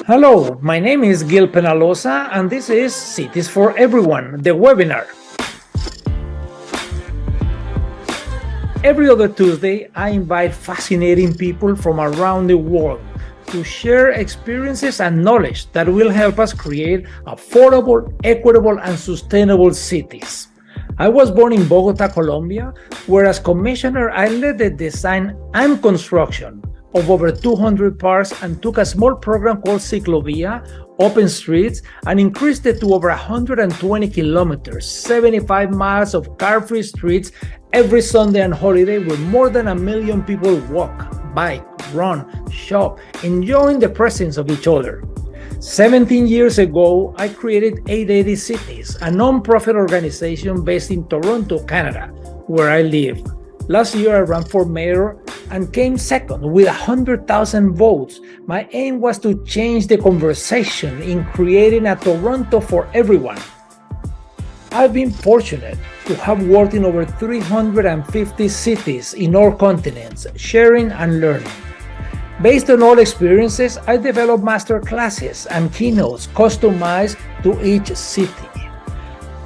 Hello, my name is Gil Penalosa, and this is Cities for Everyone, the webinar. Every other Tuesday, I invite fascinating people from around the world to share experiences and knowledge that will help us create affordable, equitable, and sustainable cities. I was born in Bogota, Colombia, where as commissioner, I led the design and construction of over 200 parks and took a small program called Ciclovia, Open Streets, and increased it to over 120 kilometers, 75 miles of car-free streets every Sunday and holiday, where more than 1 million people walk, bike, run, shop, enjoying the presence of each other. 17 years ago, I created 880 Cities, a non-profit organization based in Toronto, Canada, where I live. Last year, I ran for mayor and came second with 100,000 votes. My aim was to change the conversation in creating a Toronto for everyone. I've been fortunate to have worked in over 350 cities in all continents, sharing and learning. Based on all experiences, I developed master classes and keynotes customized to each city.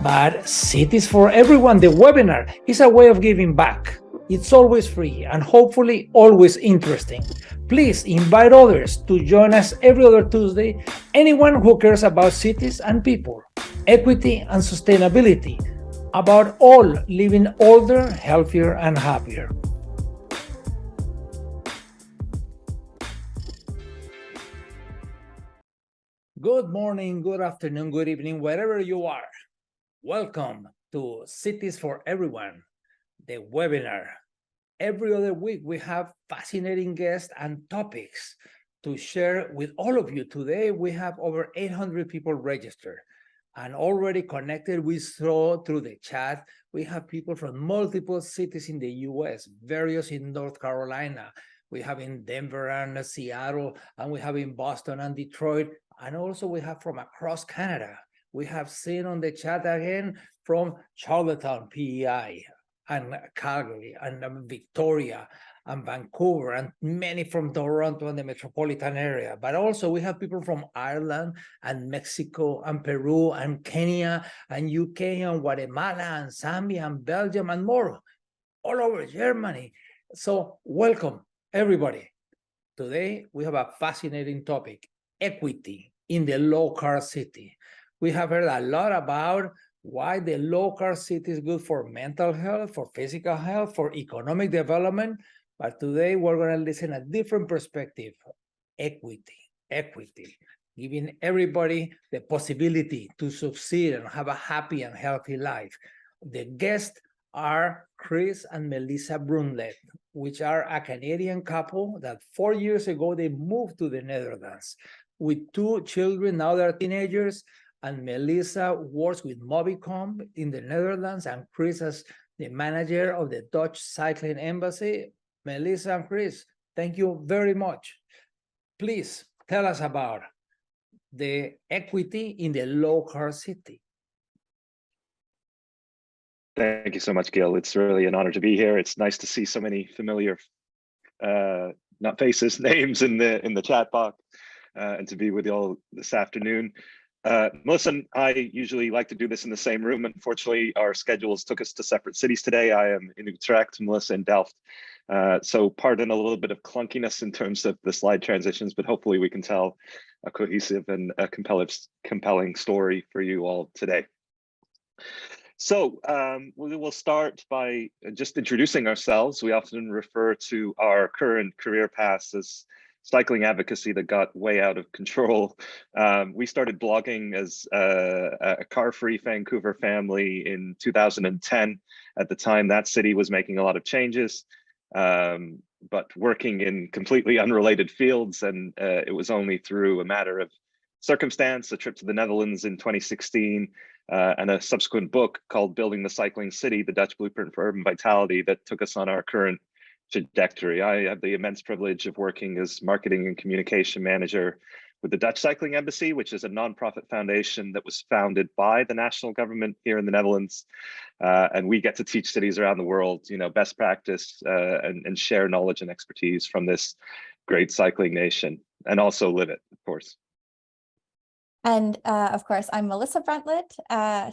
But Cities for Everyone, the webinar, is a way of giving back. It's always free and hopefully always interesting. Please invite others to join us every other Tuesday, anyone who cares about cities and people, equity and sustainability, about all living older, healthier, and happier. Good morning, good afternoon, good evening, wherever you are. Welcome to Cities for Everyone, the webinar. Every other week, we have fascinating guests and topics to share with all of you. Today, we have over 800 people registered and already connected. We saw through the chat, we have people from multiple cities in the US, various in North Carolina. We have in Denver and Seattle, and we have in Boston and Detroit, and also we have from across Canada. We have seen on the chat again from Charlottetown, PEI, and Calgary, and Victoria, and Vancouver, and many from Toronto and the metropolitan area. But also we have people from Ireland and Mexico and Peru and Kenya and UK and Guatemala and Zambia and Belgium and more, all over Germany. So welcome, everybody. Today we have a fascinating topic, equity in the low-car city. We have heard a lot about why the low-car city is good for mental health, for physical health, for economic development. But today we're going to listen a different perspective, equity, giving everybody the possibility to succeed and have a happy and healthy life. The guests are Chris and Melissa Brunlett, which are a Canadian couple that 4 years ago, they moved to the Netherlands with 2 children. Now they're teenagers. And Melissa works with Mobycon in the Netherlands, and Chris as the manager of the Dutch Cycling Embassy. Melissa and Chris, thank you very much. Please tell us about the equity in the low-car city. Thank you so much, Gil. It's really an honor to be here. It's nice to see so many familiar, not faces, names in the chat box, and to be with you all this afternoon. Melissa and I usually like to do this in the same room. Unfortunately, our schedules took us to separate cities today. I am in Utrecht, Melissa in Delft. So pardon a little bit of clunkiness in terms of the slide transitions, but hopefully we can tell a cohesive and a compelling story for you all today. So we will start by just introducing ourselves. We often refer to our current career paths as cycling advocacy that got way out of control. We started blogging as a car-free Vancouver family in 2010. At the time, that city was making a lot of changes, but working in completely unrelated fields. And it was only through a matter of circumstance, a trip to the Netherlands in 2016, and a subsequent book called Building the Cycling City, the Dutch Blueprint for Urban Vitality, that took us on our current trajectory. I have the immense privilege of working as marketing and communication manager with the Dutch Cycling Embassy, which is a nonprofit foundation that was founded by the national government here in the Netherlands. And we get to teach cities around the world, best practice and share knowledge and expertise from this great cycling nation, and also live it, of course. And of course, I'm Melissa Bruntlett.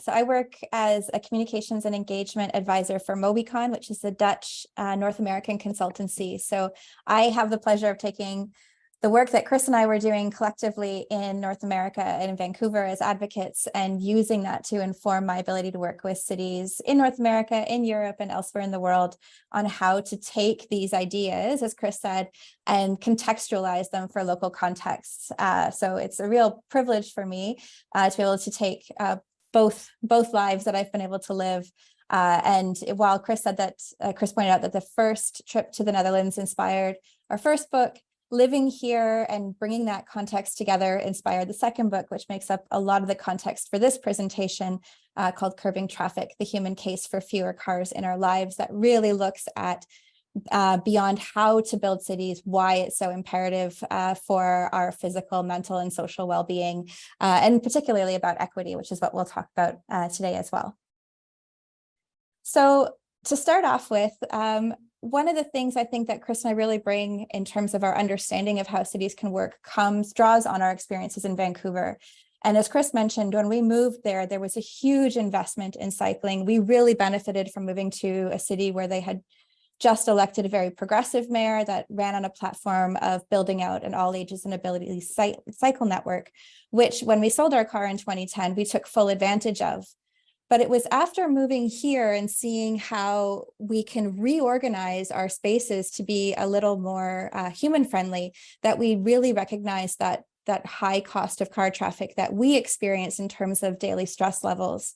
So I work as a communications and engagement advisor for Mobycon, which is the Dutch North American consultancy. So I have the pleasure of taking the work that Chris and I were doing collectively in North America and in Vancouver as advocates and using that to inform my ability to work with cities in North America, in Europe, and elsewhere in the world on how to take these ideas, as Chris said, and contextualize them for local contexts. So it's a real privilege for me to be able to take both lives that I've been able to live. And while Chris said that, Chris pointed out that the first trip to the Netherlands inspired our first book, living here and bringing that context together inspired the second book, which makes up a lot of the context for this presentation, called Curbing Traffic, the Human Case for Fewer Cars in Our Lives, that really looks at beyond how to build cities, why it's so imperative for our physical, mental, and social well-being, and particularly about equity, which is what we'll talk about today as well. So to start off with, one of the things I think that Chris and I really bring in terms of our understanding of how cities can work draws on our experiences in Vancouver. And as Chris mentioned, when we moved there, there was a huge investment in cycling. We really benefited from moving to a city where they had just elected a very progressive mayor that ran on a platform of building out an all ages and abilities cycle network, which when we sold our car in 2010, we took full advantage of. But it was after moving here and seeing how we can reorganize our spaces to be a little more human friendly that we really recognized that high cost of car traffic that we experience in terms of daily stress levels.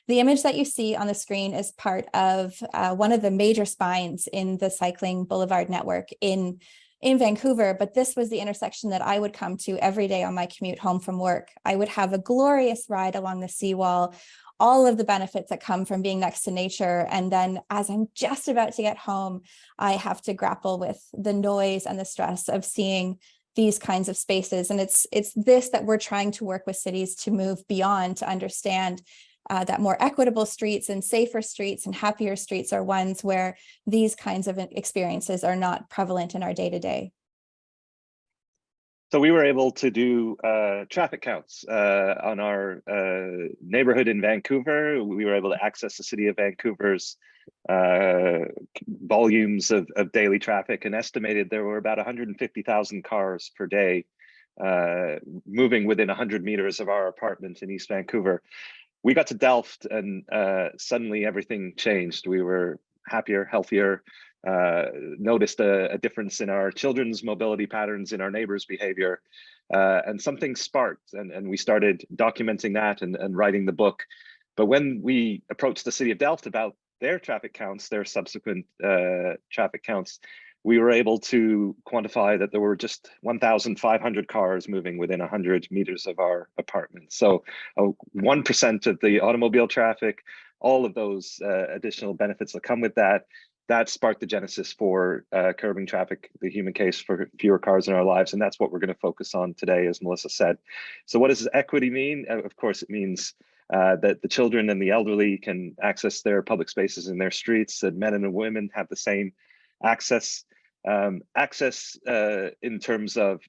The image that you see on the screen is part of one of the major spines in the cycling boulevard network in Vancouver, but this was the intersection that I would come to every day on my commute home from work. I would have a glorious ride along the seawall, all of the benefits that come from being next to nature. And then as I'm just about to get home, I have to grapple with the noise and the stress of seeing these kinds of spaces. And it's this that we're trying to work with cities to move beyond, to understand that more equitable streets and safer streets and happier streets are ones where these kinds of experiences are not prevalent in our day-to-day. So we were able to do traffic counts on our neighborhood in Vancouver. We were able to access the city of Vancouver's volumes of daily traffic, and estimated there were about 150,000 cars per day moving within 100 meters of our apartment in East Vancouver. We got to Delft and suddenly everything changed. We were happier, healthier, noticed a difference in our children's mobility patterns, in our neighbors' behavior, and something sparked, and we started documenting that and writing the book. But when we approached the city of Delft about their traffic counts, their subsequent traffic counts, we were able to quantify that there were just 1,500 cars moving within 100 meters of our apartment. So 1% of the automobile traffic, all of those additional benefits that come with that, that sparked the genesis for Curbing Traffic, the Human Case for Fewer Cars in Our Lives. And that's what we're going to focus on today, as Melissa said. So what does equity mean? Of course, it means that the children and the elderly can access their public spaces in their streets, that men and women have the same access. Access in terms of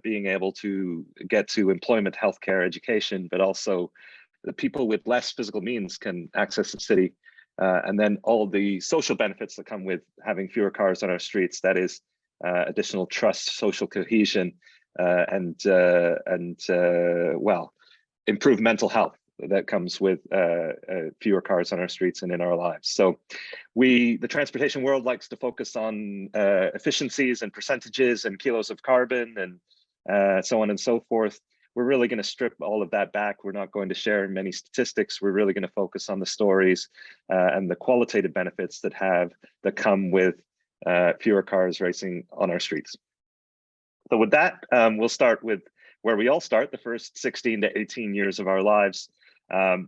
being able to get to employment, healthcare, education, but also the people with less physical means can access the city. And then all the social benefits that come with having fewer cars on our streets, that is additional trust, social cohesion, and well, improved mental health that comes with fewer cars on our streets and in our lives. So the transportation world likes to focus on efficiencies and percentages and kilos of carbon and so on and so forth. We're really going to strip all of that back. We're not going to share many statistics. We're really going to focus on the stories and the qualitative benefits that come with fewer cars racing on our streets. So with that, we'll start with where we all start, the first 16 to 18 years of our lives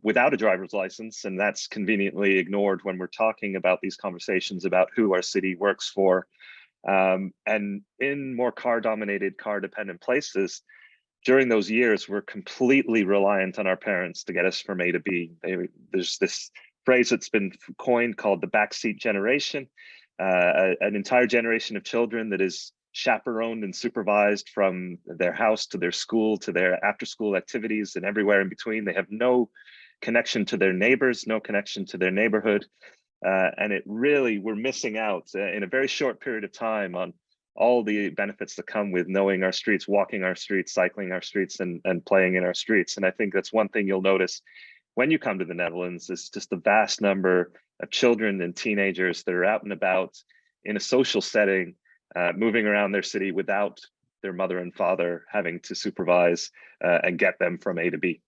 without a driver's license. And that's conveniently ignored when we're talking about these conversations about who our city works for. And in more car-dominated, car-dependent places, during those years, we're completely reliant on our parents to get us from A to B. There's this phrase that's been coined called the backseat generation, an entire generation of children that is chaperoned and supervised from their house to their school to their after-school activities and everywhere in between. They have no connection to their neighbors, no connection to their neighborhood. And it really, we're missing out in a very short period of time on all the benefits that come with knowing our streets, walking our streets, cycling our streets, and playing in our streets. And I think that's one thing you'll notice when you come to the Netherlands is just the vast number of children and teenagers that are out and about in a social setting, moving around their city without their mother and father having to supervise and get them from A to B.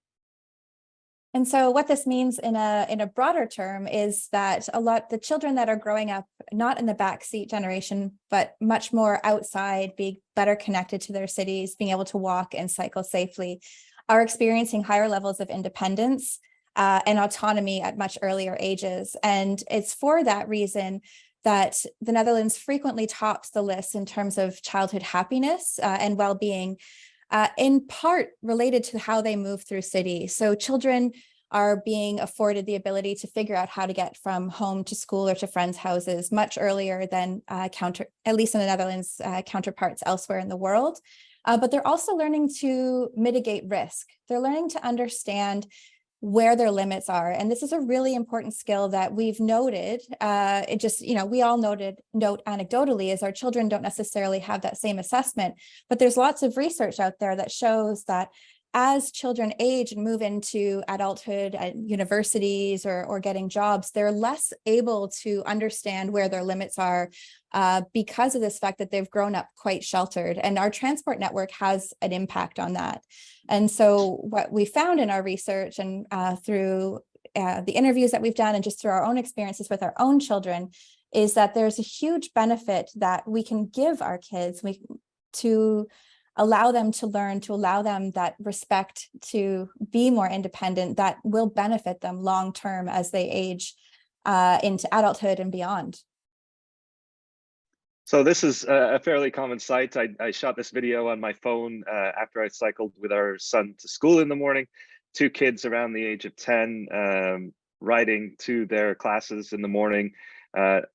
And so what this means in a broader term is that the children that are growing up, not in the backseat generation, but much more outside, being better connected to their cities, being able to walk and cycle safely, are experiencing higher levels of independence and autonomy at much earlier ages. And it's for that reason that the Netherlands frequently tops the list in terms of childhood happiness and well-being, in part related to how they move through cities. So children are being afforded the ability to figure out how to get from home to school or to friends' houses much earlier than at least in the Netherlands, counterparts elsewhere in the world. But they're also learning to mitigate risk. They're learning to understand where their limits are. And this is a really important skill that we've noted. We all note anecdotally as our children don't necessarily have that same assessment, but there's lots of research out there that shows that as children age and move into adulthood at universities or getting jobs, they're less able to understand where their limits are because of this fact that they've grown up quite sheltered. And our transport network has an impact on that. And so what we found in our research and through the interviews that we've done and just through our own experiences with our own children is that there's a huge benefit that we can give our kids to allow them to learn, to allow them that respect to be more independent that will benefit them long term as they age into adulthood and beyond. So this is a fairly common sight. I shot this video on my phone after I cycled with our son to school in the morning. 2 kids around the age of 10 riding to their classes in the morning.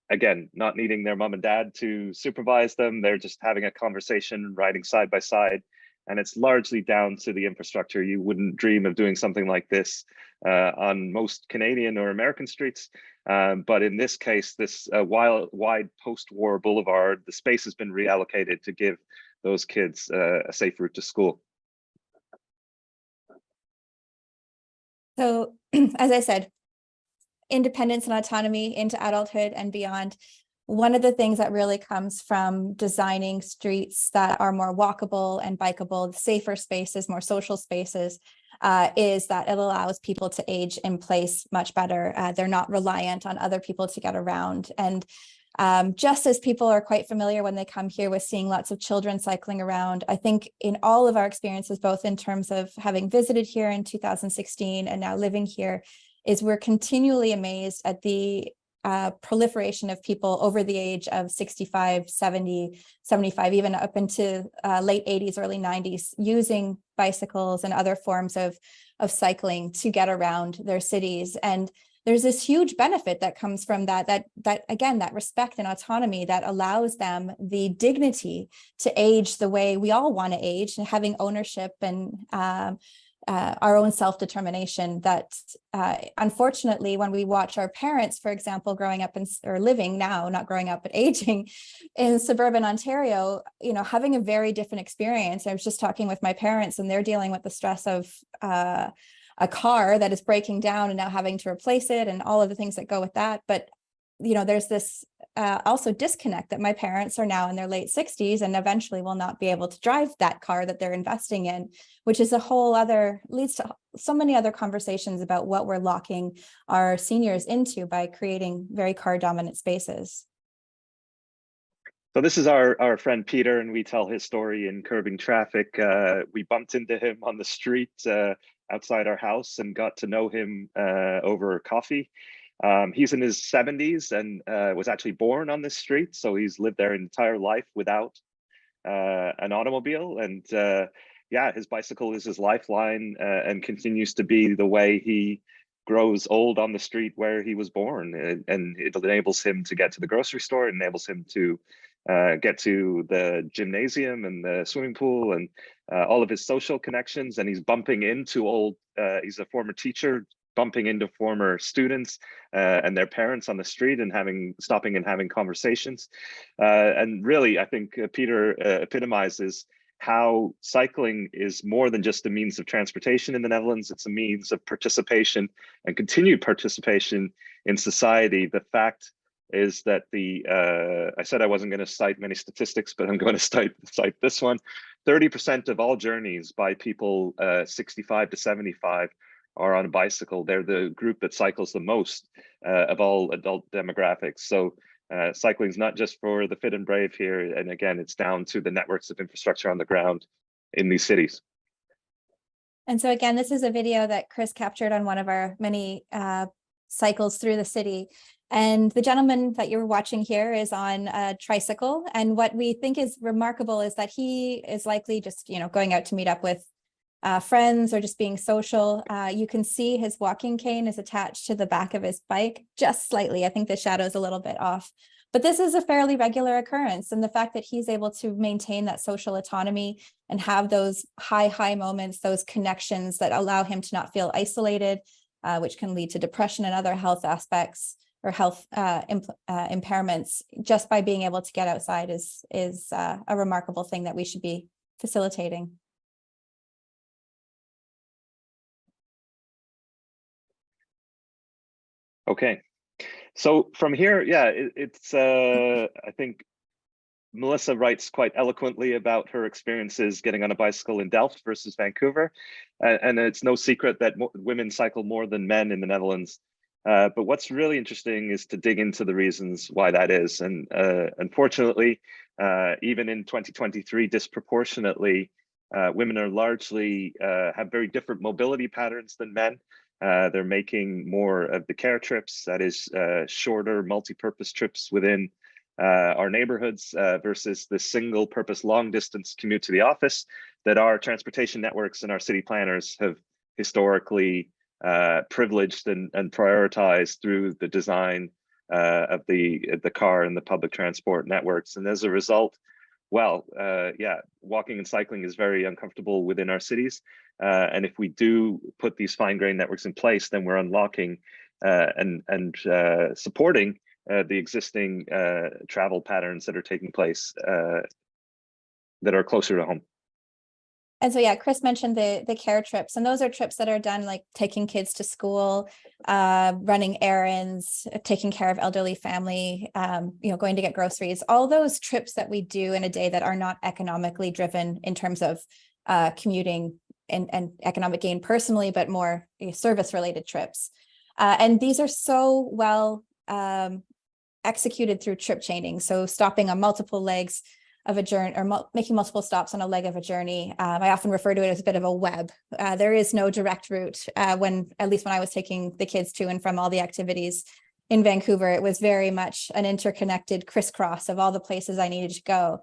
Again, not needing their mom and dad to supervise them. They're just having a conversation, riding side by side. And it's largely down to the infrastructure. You wouldn't dream of doing something like this on most Canadian or American streets. But in this case, this wide post-war boulevard, the space has been reallocated to give those kids a safe route to school. So, as I said, independence and autonomy into adulthood and beyond. One of the things that really comes from designing streets that are more walkable and bikeable, safer spaces, more social spaces, is that it allows people to age in place much better. They're not reliant on other people to get around. And just as people are quite familiar when they come here with seeing lots of children cycling around, I think in all of our experiences, both in terms of having visited here in 2016 and now living here, is we're continually amazed at the proliferation of people over the age of 65, 70, 75, even up into late 80s, early 90s, using bicycles and other forms of cycling to get around their cities. And there's this huge benefit that comes from that again, that respect and autonomy that allows them the dignity to age the way we all want to age, and having ownership and our own self-determination that unfortunately, when we watch our parents, for example, growing up or living now, not growing up, but aging in suburban Ontario, having a very different experience. I was just talking with my parents and they're dealing with the stress of a car that is breaking down and now having to replace it and all of the things that go with that. But there's this also disconnect that my parents are now in their late 60s and eventually will not be able to drive that car that they're investing in, which is leads to so many other conversations about what we're locking our seniors into by creating very car dominant spaces. So this is our friend Peter, and we tell his story in Curbing Traffic. We bumped into him on the street outside our house and got to know him over coffee. He's in his 70s and was actually born on this street. So he's lived their entire life without an automobile. And yeah, his bicycle is his lifeline and continues to be the way he grows old on the street where he was born. And it enables him to get to the grocery store. It enables him to get to the gymnasium and the swimming pool and all of his social connections. And he's bumping into he's a former teacher, bumping into former students and their parents on the street and stopping and having conversations. And really, I think Peter epitomizes how cycling is more than just a means of transportation in the Netherlands. It's a means of participation and continued participation in society. The fact is that I said I wasn't going to cite many statistics, but I'm going to cite this one. 30% of all journeys by people 65 to 75 are on a bicycle. They're the group that cycles the most of all adult demographics. So cycling is not just for the fit and brave here. And again, it's down to the networks of infrastructure on the ground in these cities. And so again, this is a video that Chris captured on one of our many cycles through the city. And the gentleman that you're watching here is on a tricycle. And what we think is remarkable is that he is likely just, going out to meet up with friends or just being social. You can see his walking cane is attached to the back of his bike just slightly. I think the shadow is a little bit off, but this is a fairly regular occurrence. And the fact that he's able to maintain that social autonomy and have those high moments, those connections that allow him to not feel isolated, which can lead to depression and other health aspects or health impairments, just by being able to get outside is a remarkable thing that we should be facilitating. Okay, so from here, it's I think Melissa writes quite eloquently about her experiences getting on a bicycle in Delft versus Vancouver, and it's no secret that women cycle more than men in the Netherlands. But what's really interesting is to dig into the reasons why that is. And unfortunately, even in 2023, disproportionately, women are largely have very different mobility patterns than men. They're making more of the care trips, that is shorter multi-purpose trips within our neighborhoods versus the single purpose long distance commute to the office that our transportation networks and our city planners have historically privileged and prioritized through the design of the car and the public transport networks. And as a result, walking and cycling is very uncomfortable within our cities. And if we do put these fine-grained networks in place, then we're unlocking and supporting the existing travel patterns that are taking place that are closer to home. And so, Chris mentioned the care trips, and those are trips that are done like taking kids to school, running errands, taking care of elderly family, going to get groceries, all those trips that we do in a day that are not economically driven in terms of commuting and economic gain personally, but more service related trips. And these are so well executed through trip chaining. So stopping on multiple legs of a journey or making multiple stops on a leg of a journey. I often refer to it as a bit of a web. There is no direct route at least when I was taking the kids to and from all the activities in Vancouver, it was very much an interconnected crisscross of all the places I needed to go.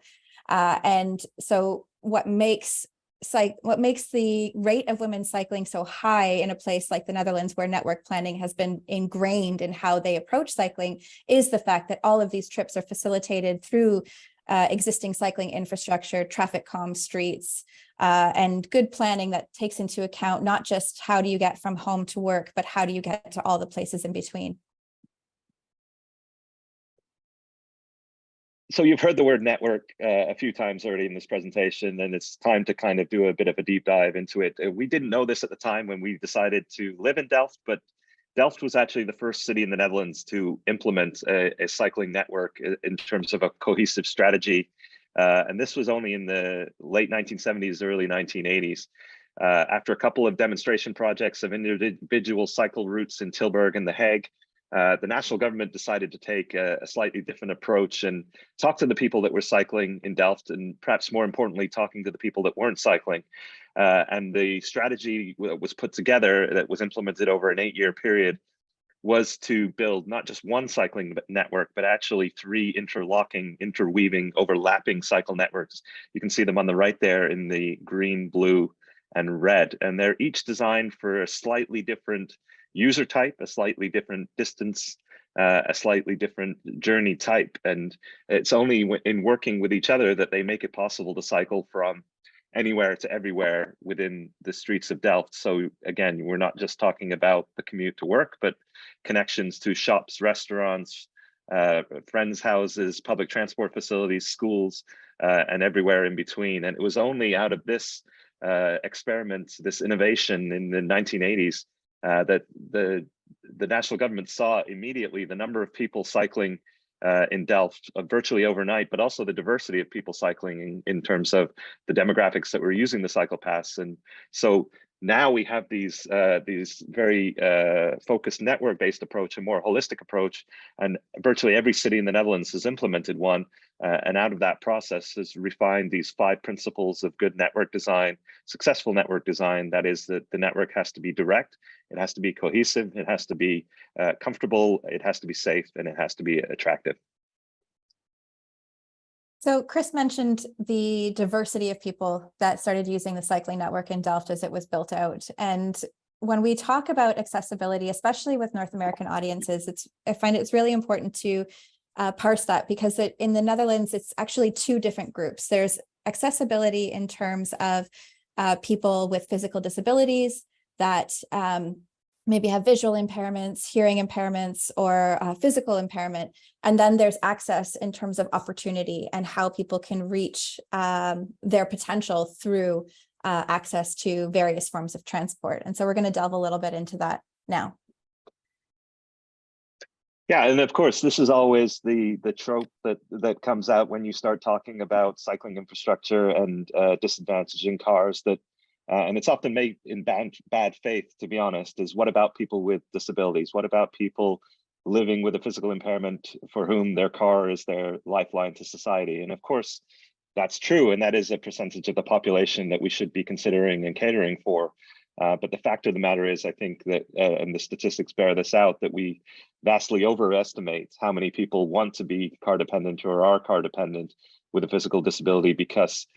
And so what makes the rate of women cycling so high in a place like the Netherlands, where network planning has been ingrained in how they approach cycling, is the fact that all of these trips are facilitated through existing cycling infrastructure, traffic calm streets, and good planning that takes into account not just how do you get from home to work, but how do you get to all the places in between. So you've heard the word network a few times already in this presentation, and it's time to kind of do a bit of a deep dive into it. We didn't know this at the time when we decided to live in Delft, but Delft was actually the first city in the Netherlands to implement a cycling network in terms of a cohesive strategy. And this was only in the late 1970s, early 1980s. After a couple of demonstration projects of individual cycle routes in Tilburg and The Hague, the national government decided to take a slightly different approach and talk to the people that were cycling in Delft, and perhaps more importantly, talking to the people that weren't cycling. And the strategy that was put together, that was implemented over an 8-year period, was to build not just one cycling network, but actually 3 interlocking, interweaving, overlapping cycle networks. You can see them on the right there in the green, blue, and red. And they're each designed for a slightly different user type, a slightly different distance a slightly different journey type. And it's only in working with each other that they make it possible to cycle from anywhere to everywhere within the streets of Delft. So again, we're not just talking about the commute to work, but connections to shops, restaurants, friends' houses, public transport facilities, schools, and everywhere in between. And it was only out of this experiment, this innovation in the 1980s, that the national government saw immediately the number of people cycling in Delft virtually overnight, but also the diversity of people cycling in terms of the demographics that were using the cycle pass. And so now we have these very focused network-based approach, a more holistic approach, and virtually every city in the Netherlands has implemented one. And out of that process has refined these 5 principles of good network design, successful network design. That is that the network has to be direct, it has to be cohesive, it has to be comfortable, it has to be safe, and it has to be attractive. So Chris mentioned the diversity of people that started using the cycling network in Delft as it was built out. And when we talk about accessibility, especially with North American audiences, I find it's really important to parse that, because in the Netherlands, it's actually 2 different groups. There's accessibility in terms of people with physical disabilities that maybe have visual impairments, hearing impairments, or physical impairment. And then there's access in terms of opportunity and how people can reach their potential through access to various forms of transport. And so we're going to delve a little bit into that now. Yeah, and of course, this is always the trope that comes out when you start talking about cycling infrastructure and disadvantaging cars, that and it's often made in bad faith, to be honest, is what about people with disabilities? What about people living with a physical impairment for whom their car is their lifeline to society? And of course, that's true. And that is a percentage of the population that we should be considering and catering for. But the fact of the matter is, I think that, and the statistics bear this out, that we vastly overestimate how many people want to be car dependent or are car dependent with a physical disability, because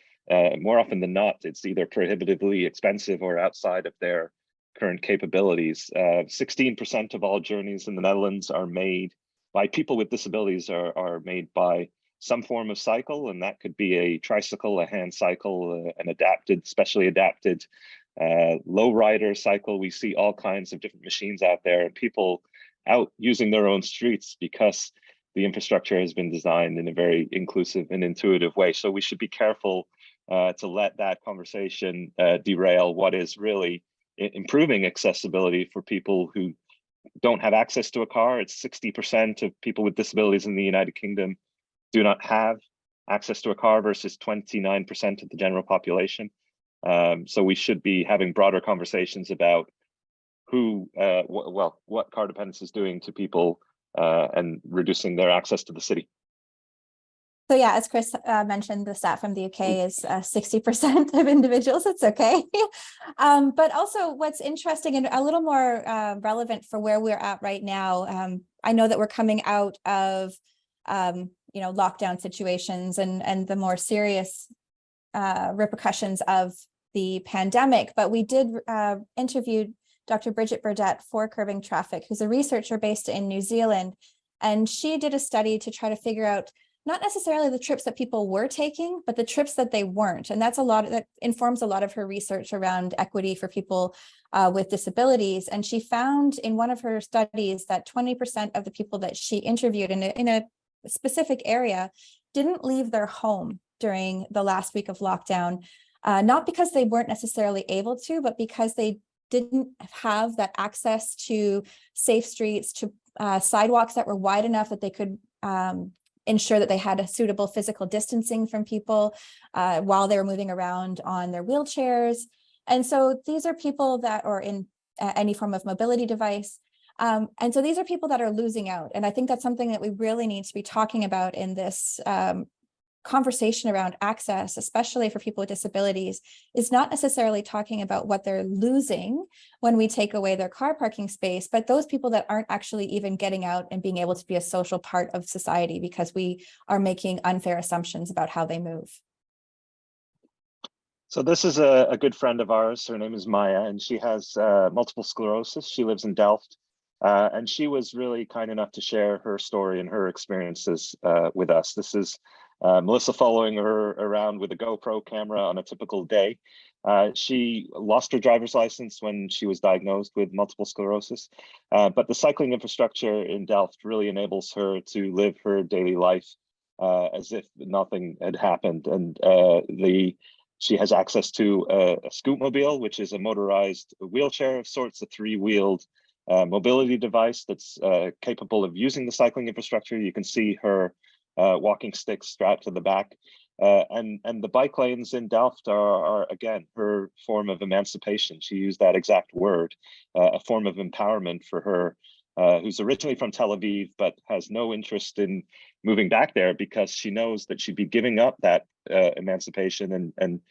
more often than not, it's either prohibitively expensive or outside of their current capabilities. 16% of all journeys in the Netherlands are made by people with disabilities, are made by some form of cycle, and that could be a tricycle, a hand cycle, an adapted, specially adapted low rider cycle. We see all kinds of different machines out there, and people out using their own streets because the infrastructure has been designed in a very inclusive and intuitive way. So we should be careful to let that conversation derail what is really improving accessibility for people who don't have access to a car. It's 60% of people with disabilities in the United Kingdom do not have access to a car versus 29% of the general population. So we should be having broader conversations about who, what car dependence is doing to people and reducing their access to the city. So yeah, as Chris mentioned, the stat from the UK is 60% of individuals. It's okay. But also what's interesting and a little more relevant for where we're at right now, I know that we're coming out of lockdown situations and the more serious repercussions of the pandemic, but we did interview Dr. Bridget Burdett for Curbing Traffic, who's a researcher based in New Zealand, and she did a study to try to figure out not necessarily the trips that people were taking, but the trips that they weren't. And that's that informs a lot of her research around equity for people with disabilities. And she found in one of her studies that 20% of the people that she interviewed in a specific area didn't leave their home during the last week of lockdown, not because they weren't necessarily able to, but because they didn't have that access to safe streets, to sidewalks that were wide enough that they could ensure that they had a suitable physical distancing from people while they were moving around on their wheelchairs. And so these are people that are in any form of mobility device. And so these are people that are losing out. And I think that's something that we really need to be talking about in this conversation around access, especially for people with disabilities, is not necessarily talking about what they're losing when we take away their car parking space, but those people that aren't actually even getting out and being able to be a social part of society because we are making unfair assumptions about how they move. So this is a good friend of ours. Her name is Maya, and she has multiple sclerosis. She lives in Delft. And she was really kind enough to share her story and her experiences with us. This is Melissa following her around with a GoPro camera on a typical day. She lost her driver's license when she was diagnosed with multiple sclerosis, but the cycling infrastructure in Delft really enables her to live her daily life as if nothing had happened. And she has access to a scootmobile, which is a motorized wheelchair of sorts, a three-wheeled mobility device that's capable of using the cycling infrastructure. You can see her walking sticks strapped to the back. And the bike lanes in Delft are again, her form of emancipation. She used that exact word, a form of empowerment for her, who's originally from Tel Aviv, but has no interest in moving back there because she knows that she'd be giving up that emancipation and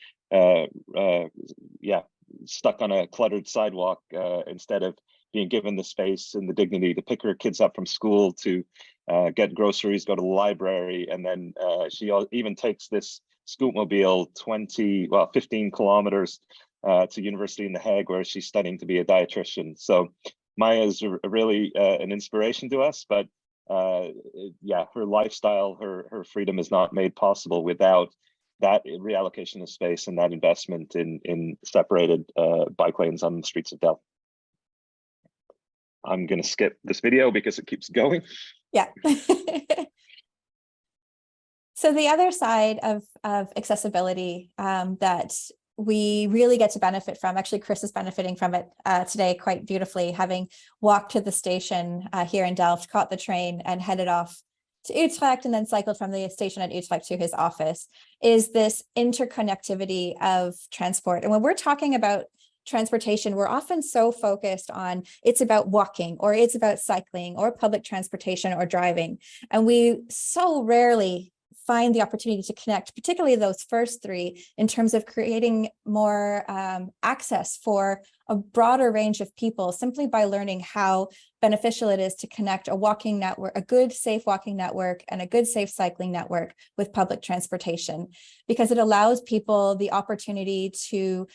stuck on a cluttered sidewalk instead of being given the space and the dignity to pick her kids up from school, to get groceries, go to the library, and then she even takes this scootmobile 15 kilometers to university in The Hague, where she's studying to be a dietitian. So Maya is really an inspiration to us, but her lifestyle, her freedom is not made possible without that reallocation of space and that investment in separated bike lanes on the streets of Delft. I'm going to skip this video because it keeps going. Yeah. So the other side of accessibility that we really get to benefit from, actually Chris is benefiting from it today quite beautifully, having walked to the station here in Delft, caught the train and headed off to Utrecht and then cycled from the station at Utrecht to his office, is this interconnectivity of transport. And when we're talking about transportation, we're often so focused on it's about walking or it's about cycling or public transportation or driving. And we so rarely find the opportunity to connect, particularly those first three, in terms of creating more access for a broader range of people, simply by learning how beneficial it is to connect a walking network, a good, safe walking network, and a good, safe cycling network with public transportation, because it allows people the opportunity to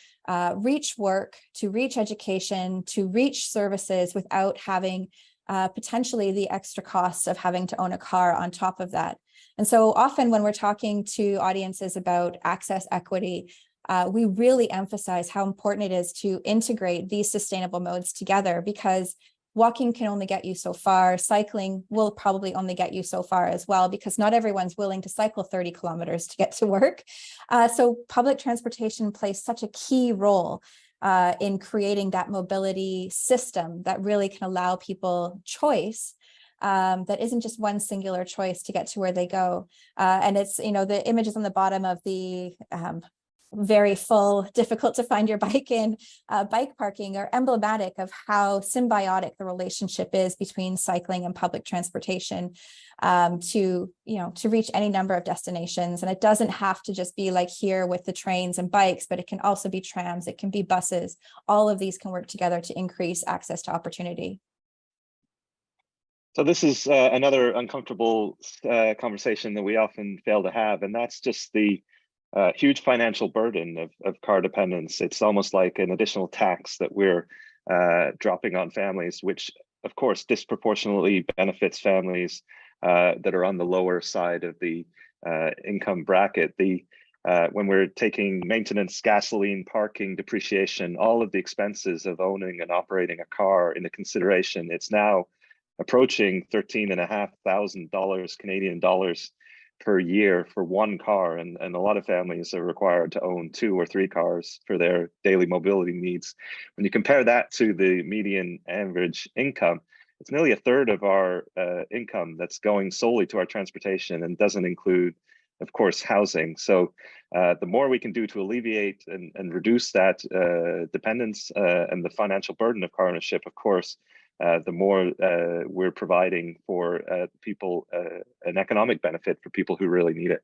reach work, to reach education, to reach services without having potentially the extra costs of having to own a car on top of that. And so often when we're talking to audiences about access equity, we really emphasize how important it is to integrate these sustainable modes together, because walking can only get you so far. Cycling will probably only get you so far as well, because not everyone's willing to cycle 30 kilometers to get to work. So public transportation plays such a key role in creating that mobility system that really can allow people choice. That isn't just one singular choice to get to where they go. And it's, the images on the bottom of the very full, difficult to find your bike in bike parking are emblematic of how symbiotic the relationship is between cycling and public transportation to reach any number of destinations. And it doesn't have to just be like here with the trains and bikes, but it can also be trams, it can be buses. All of these can work together to increase access to opportunity. So this is another uncomfortable conversation that we often fail to have, and that's just the huge financial burden of car dependence. It's almost like an additional tax that we're dropping on families, which of course disproportionately benefits families that are on the lower side of the income bracket. When we're taking maintenance, gasoline, parking, depreciation, all of the expenses of owning and operating a car into consideration, it's now approaching $13,500 Canadian dollars per year for one car, and a lot of families are required to own 2 or 3 cars for their daily mobility needs. When you compare that to the median average income, it's nearly a third of our income that's going solely to our transportation, and doesn't include, of course, housing. So the more we can do to alleviate and reduce that dependence and the financial burden of car ownership, of course, the more we're providing for people an economic benefit for people who really need it.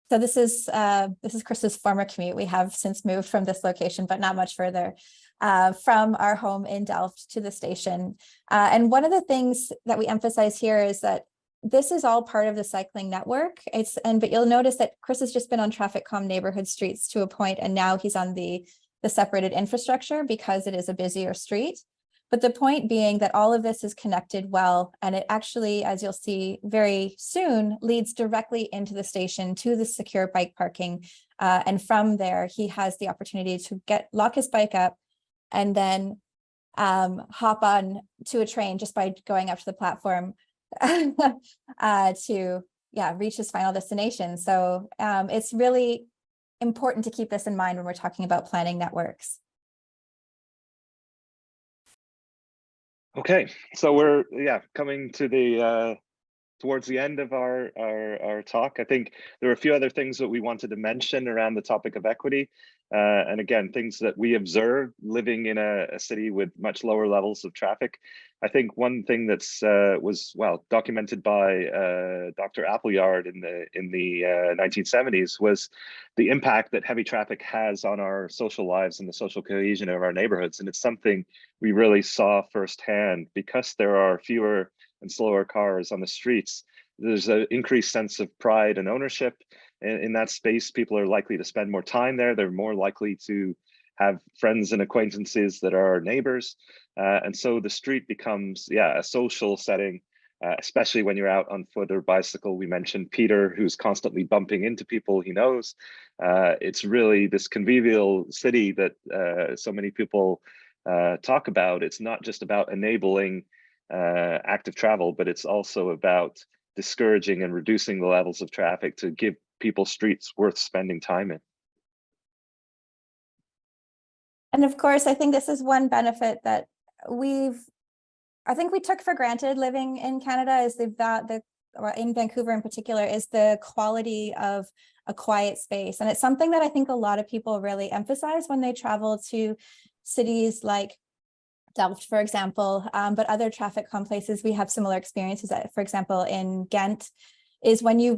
So this is Chris's former commute. We have since moved from this location, but not much further from our home in Delft to the station. And one of the things that we emphasize here is that this is all part of the cycling network. But you'll notice that Chris has just been on traffic calm neighborhood streets to a point, and now he's on the separated infrastructure because it is a busier street. But the point being that all of this is connected well, and it actually, as you'll see very soon, leads directly into the station to the secure bike parking. And from there, he has the opportunity to lock his bike up and then hop on to a train just by going up to the platform to reach his final destination. So it's really important to keep this in mind when we're talking about planning networks. Okay, so we're coming to the towards the end of our talk. I think there are a few other things that we wanted to mention around the topic of equity. And again, things that we observe living in a city with much lower levels of traffic. I think one thing that's was documented by Dr. Appleyard in the 1970s was the impact that heavy traffic has on our social lives and the social cohesion of our neighborhoods. And it's something we really saw firsthand because there are fewer and slower cars on the streets. There's an increased sense of pride and ownership in that space. People are likely to spend more time there. They're more likely to have friends and acquaintances that are neighbors. And so the street becomes, a social setting, especially when you're out on foot or bicycle. We mentioned Peter, who's constantly bumping into people he knows. It's really this convivial city that so many people talk about. It's not just about enabling active travel, but it's also about discouraging and reducing the levels of traffic to give people streets worth spending time in. And of course, I think this is one benefit that we took for granted living in Canada is or in Vancouver in particular, is the quality of a quiet space. And it's something that I think a lot of people really emphasize when they travel to cities like Delft, for example, but other traffic calm places, we have similar experiences. For example, in Ghent, is when you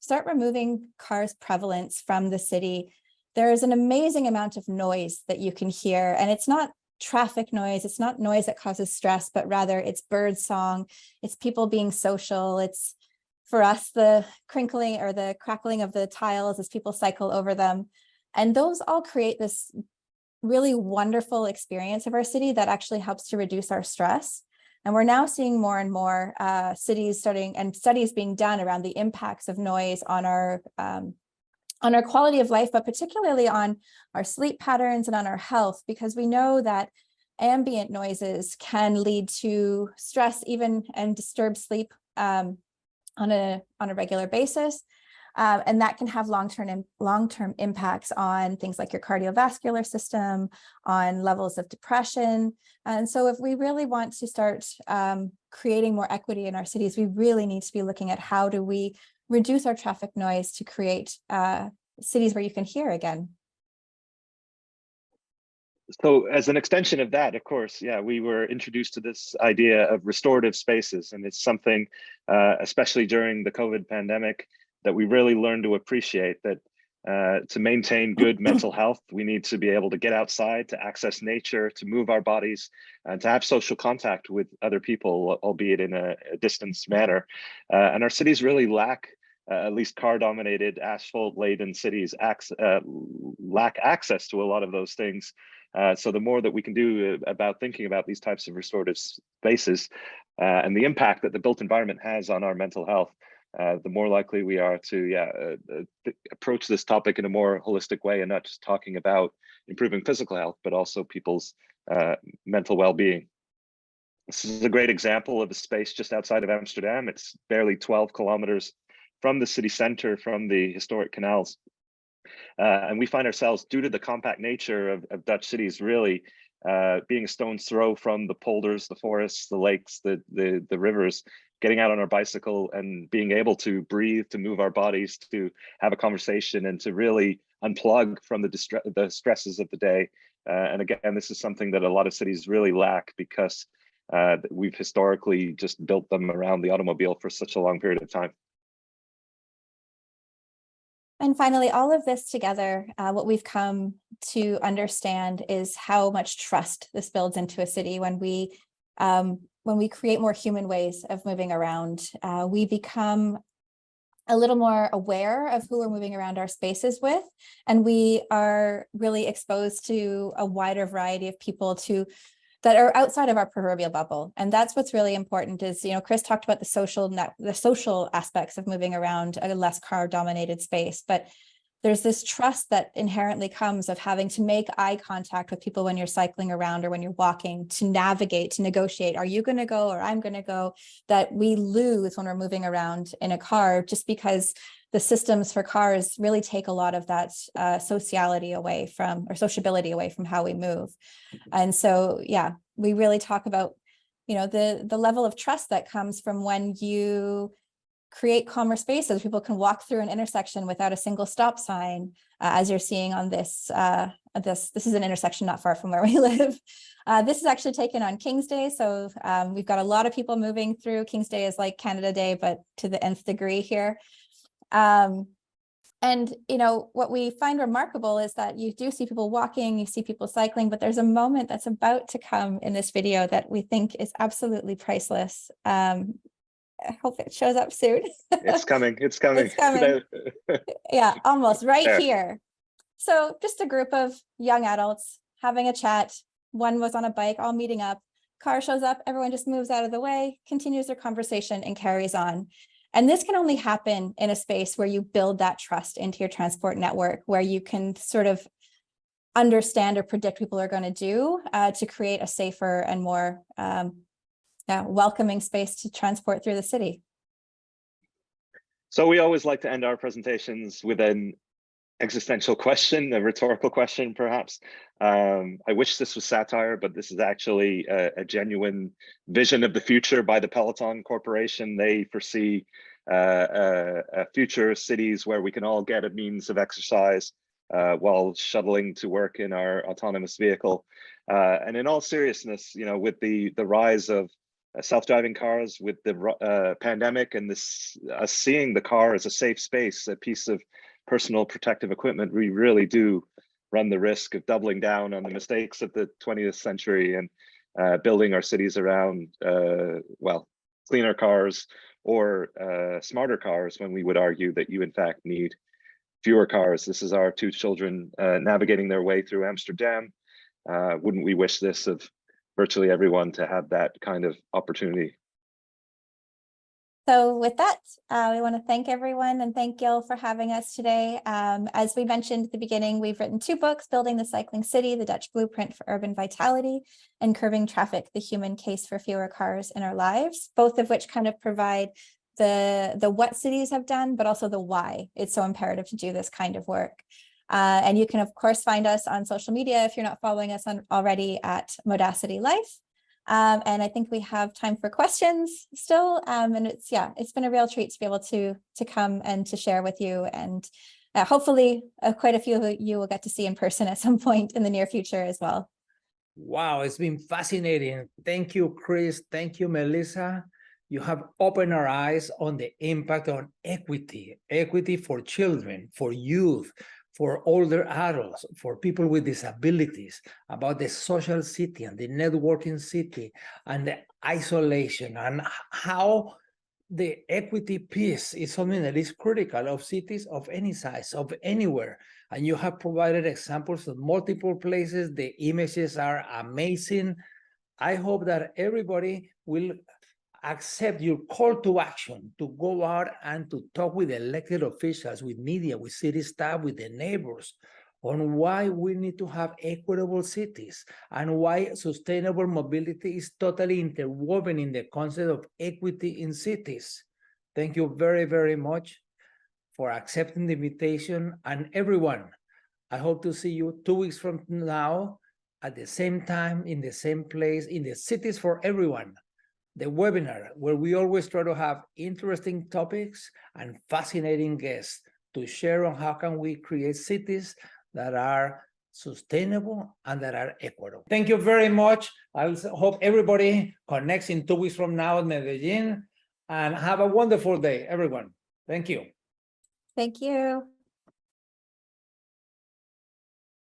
start removing cars' prevalence from the city, there is an amazing amount of noise that you can hear. And it's not traffic noise, it's not noise that causes stress, but rather it's bird song, it's people being social, it's, for us, the crinkling or the crackling of the tiles as people cycle over them. And those all create this really wonderful experience of our city that actually helps to reduce our stress. And we're now seeing more and more cities studies being done around the impacts of noise on our quality of life, but particularly on our sleep patterns and on our health, because we know that ambient noises can lead to stress and disturb sleep on a regular basis. And that can have long-term impacts on things like your cardiovascular system, on levels of depression. And so if we really want to start creating more equity in our cities, we really need to be looking at how do we reduce our traffic noise to create cities where you can hear again. So as an extension of that, of course, we were introduced to this idea of restorative spaces. And it's something, especially during the COVID pandemic, that we really learned to appreciate, that to maintain good mental health, we need to be able to get outside, to access nature, to move our bodies, and to have social contact with other people, albeit in a distanced manner. And our cities really lack, at least car-dominated, asphalt-laden cities, lack access to a lot of those things. So the more that we can do about thinking about these types of restorative spaces and the impact that the built environment has on our mental health, the more likely we are to approach this topic in a more holistic way and not just talking about improving physical health, but also people's mental well-being. This is a great example of a space just outside of Amsterdam. It's barely 12 kilometers from the city center, from the historic canals. And we find ourselves, due to the compact nature of Dutch cities, really being a stone's throw from the polders, the forests, the lakes, the rivers, getting out on our bicycle and being able to breathe, to move our bodies, to have a conversation, and to really unplug from the stresses of the day. And again, this is something that a lot of cities really lack because we've historically just built them around the automobile for such a long period of time. And finally, all of this together, what we've come to understand is how much trust this builds into a city. When we create more human ways of moving around, we become a little more aware of who we're moving around our spaces with, and we are really exposed to a wider variety of people, to that are outside of our proverbial bubble. And that's what's really important is, Chris talked about the social aspects of moving around a less car dominated space, but there's this trust that inherently comes of having to make eye contact with people when you're cycling around or when you're walking, to navigate, to negotiate. Are you going to go or I'm going to go? That we lose when we're moving around in a car, just because the systems for cars really take a lot of that sociality away from, or sociability away from how we move. And so, yeah, we really talk about, the level of trust that comes from when you create calmer spaces. People can walk through an intersection without a single stop sign, as you're seeing on this. This is an intersection not far from where we live. This is actually taken on King's Day, so we've got a lot of people moving through. King's Day is like Canada Day, but to the nth degree here. And what we find remarkable is that you do see people walking, you see people cycling, but there's a moment that's about to come in this video that we think is absolutely priceless. I hope it shows up soon. It's coming. It's coming. It's coming. Yeah, almost right there. here. So just a group of young adults having a chat. One was on a bike, all meeting up. Car shows up, everyone just moves out of the way, continues their conversation and carries on. And this can only happen in a space where you build that trust into your transport network, where you can sort of understand or predict what people are going to do to create a safer and more welcoming space to transport through the city. So we always like to end our presentations with an existential question, a rhetorical question, perhaps. I wish this was satire, but this is actually a genuine vision of the future by the Peloton Corporation. They foresee a future cities where we can all get a means of exercise while shuttling to work in our autonomous vehicle. And in all seriousness, with the rise of self-driving cars, with the pandemic and this seeing the car as a safe space, a piece of personal protective equipment, we really do run the risk of doubling down on the mistakes of the 20th century and building our cities around, cleaner cars or smarter cars, when we would argue that you in fact need fewer cars. This is our two children navigating their way through Amsterdam. Wouldn't we wish this of virtually everyone to have that kind of opportunity? So with that, we want to thank everyone and thank Gil for having us today. As we mentioned at the beginning, we've written 2 books, Building the Cycling City, The Dutch Blueprint for Urban Vitality, and Curbing Traffic, The Human Case for Fewer Cars in Our Lives, both of which kind of provide the what cities have done, but also the why it's so imperative to do this kind of work. And you can, of course, find us on social media if you're not following us already at Modacity Life. And I think we have time for questions still. And it's been a real treat to be able to come and to share with you. And hopefully quite a few of you will get to see in person at some point in the near future as well. Wow, it's been fascinating. Thank you, Chris. Thank you, Melissa. You have opened our eyes on the impact on equity for children, for youth, for older adults, for people with disabilities, about the social city and the networking city and the isolation, and how the equity piece is something that is critical of cities of any size, of anywhere. And you have provided examples of multiple places. The images are amazing. I hope that everybody will accept your call to action to go out and to talk with elected officials, with media, with city staff, with the neighbors, on why we need to have equitable cities and why sustainable mobility is totally interwoven in the concept of equity in cities. Thank you very, very much for accepting the invitation. And everyone, I hope to see you 2 weeks from now at the same time, in the same place, in the Cities for Everyone, the webinar, where we always try to have interesting topics and fascinating guests to share on how can we create cities that are sustainable and that are equitable. Thank you very much. I hope everybody connects in 2 weeks from now at Medellin, and have a wonderful day, everyone. Thank you. Thank you.